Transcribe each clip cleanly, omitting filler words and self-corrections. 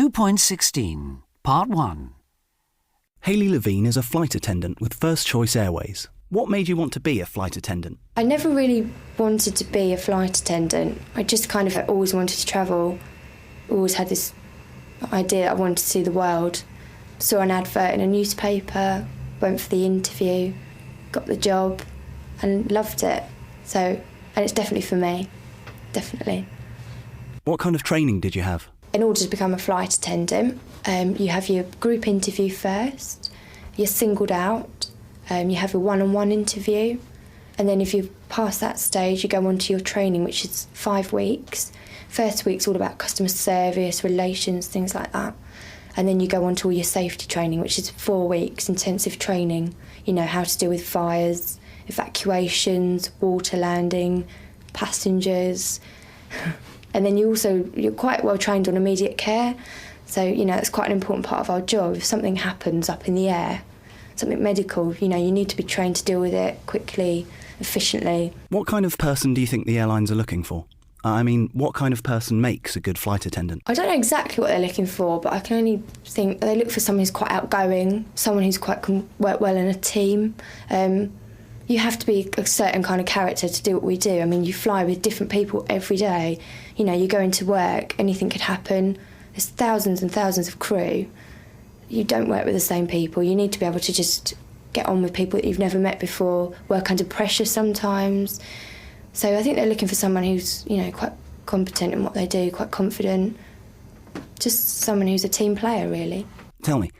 2.16, Part 1. Hayley Levine is a flight attendant with First Choice Airways. What made you want to be a flight attendant? I never really wanted to be a flight attendant. I just kind of always wanted to travel. Always had this idea I wanted to see the world. Saw an advert in a newspaper, went for the interview, got the job and loved it. And it's definitely for me, definitely. What kind of training did you have? In order to become a flight attendant, you have your group interview first, you're singled out, you have a one-on-one interview, and then if you pass that stage, you go on to your training, which is 5 weeks. First week's all about customer service, relations, things like that. And then you go on to all your safety training, which is 4 weeks, intensive training. You know, how to deal with fires, evacuations, water landing, passengers. And then you're quite well trained on immediate care. So, you know, it's quite an important part of our job. If something happens up in the air, something medical, you know, you need to be trained to deal with it quickly, efficiently. What kind of person do you think the airlines are looking for? I mean, what kind of person makes a good flight attendant? I don't know exactly what they're looking for, but I can only think they look for someone who's quite outgoing, someone who's can work well in a team. You have to be a certain kind of character to do what we do. I mean, you fly with different people every day. You know, you go into work, anything could happen. There's thousands and thousands of crew. You don't work with the same people. You need to be able to just get on with people that you've never met before, work under pressure sometimes. So I think they're looking for someone who's, you know, quite competent in what they do, quite confident. Just someone who's a team player, really. Tell me,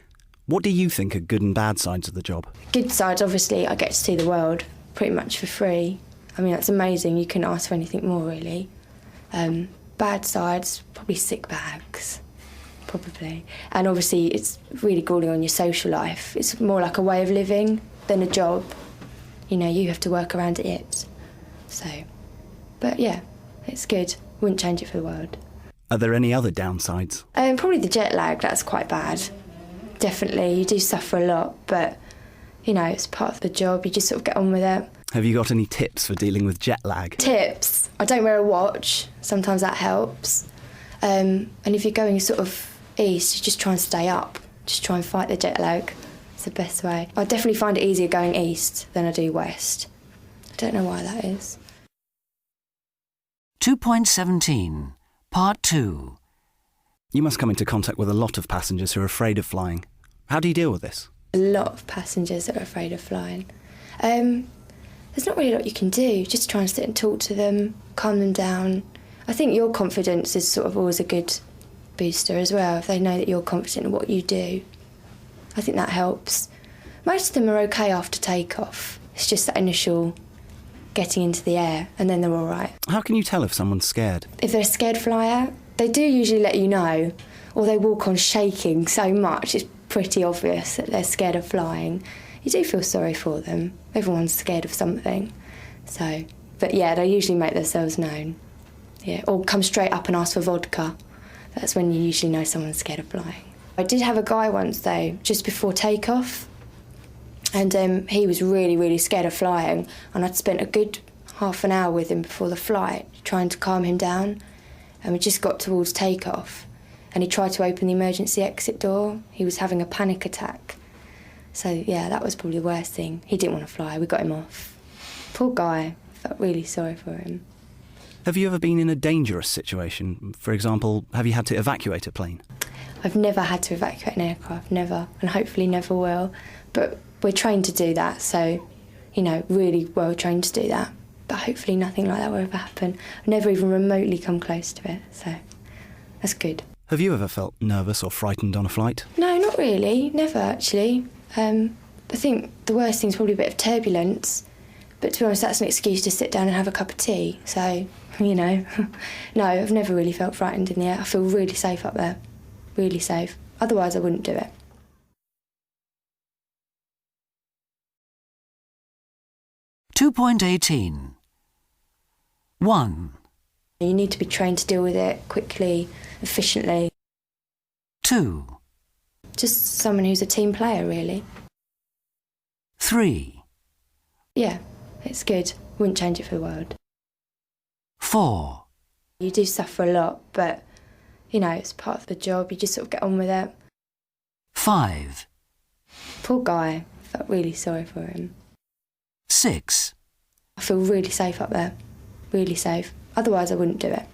what do you think are good and bad sides of the job? Good sides, obviously, I get to see the world pretty much for free. I mean, that's amazing. You couldn't ask for anything more, really. Bad sides, probably sick bags, probably. And obviously, it's really galling on your social life. It's more like a way of living than a job. You know, you have to work around it. So, but yeah, it's good. Wouldn't change it for the world. Are there any other downsides? Probably the jet lag, that's quite bad. Definitely, you do suffer a lot, but, you know, it's part of the job. You just sort of get on with it. Have you got any tips for dealing with jet lag? Tips? I don't wear a watch. Sometimes that helps. And if you're going sort of east, you just try and stay up. Just try and fight the jet lag. It's the best way. I definitely find it easier going east than I do west. I don't know why that is. 2.17, Part 2. You must come into contact with a lot of passengers who are afraid of flying. How do you deal with this? A lot of passengers that are afraid of flying. There's not really a lot you can do. Just try and sit and talk to them, calm them down. I think your confidence is sort of always a good booster as well, if they know that you're confident in what you do. I think that helps. Most of them are okay after takeoff. It's just that initial getting into the air, and then they're all right. How can you tell if someone's scared? If they're a scared flyer, they do usually let you know, or they walk on shaking so much it's pretty obvious that they're scared of flying. You do feel sorry for them. Everyone's scared of something. So, but yeah, they usually make themselves known. Yeah, or come straight up and ask for vodka. That's when you usually know someone's scared of flying. I did have a guy once though, just before takeoff, and he was really, really scared of flying, and I'd spent a good half an hour with him before the flight, trying to calm him down, and we just got towards takeoff, and he tried to open the emergency exit door. He was having a panic attack. So, yeah, that was probably the worst thing. He didn't want to fly. We got him off. Poor guy. Felt really sorry for him. Have you ever been in a dangerous situation? For example, have you had to evacuate a plane? I've never had to evacuate an aircraft, never, and hopefully never will. But we're trained to do that, so, you know, really well trained to do that. But hopefully nothing like that will ever happen. I've never even remotely come close to it, so that's good. Have you ever felt nervous or frightened on a flight? No, not really. Never, actually. I think the worst thing is probably a bit of turbulence, but to be honest, that's an excuse to sit down and have a cup of tea. So, you know, no, I've never really felt frightened in the air. I feel really safe up there, really safe. Otherwise, I wouldn't do it. (2.18) 1, You need to be trained to deal with it quickly, efficiently. 2, Just someone who's a team player, really. 3, Yeah, it's good. Wouldn't change it for the world. 4, You do suffer a lot, but, You know, it's part of the job, you just sort of get on with it. 5, Poor guy, I felt really sorry for him. 6, I feel really safe up there, really safe. Otherwise I wouldn't do it.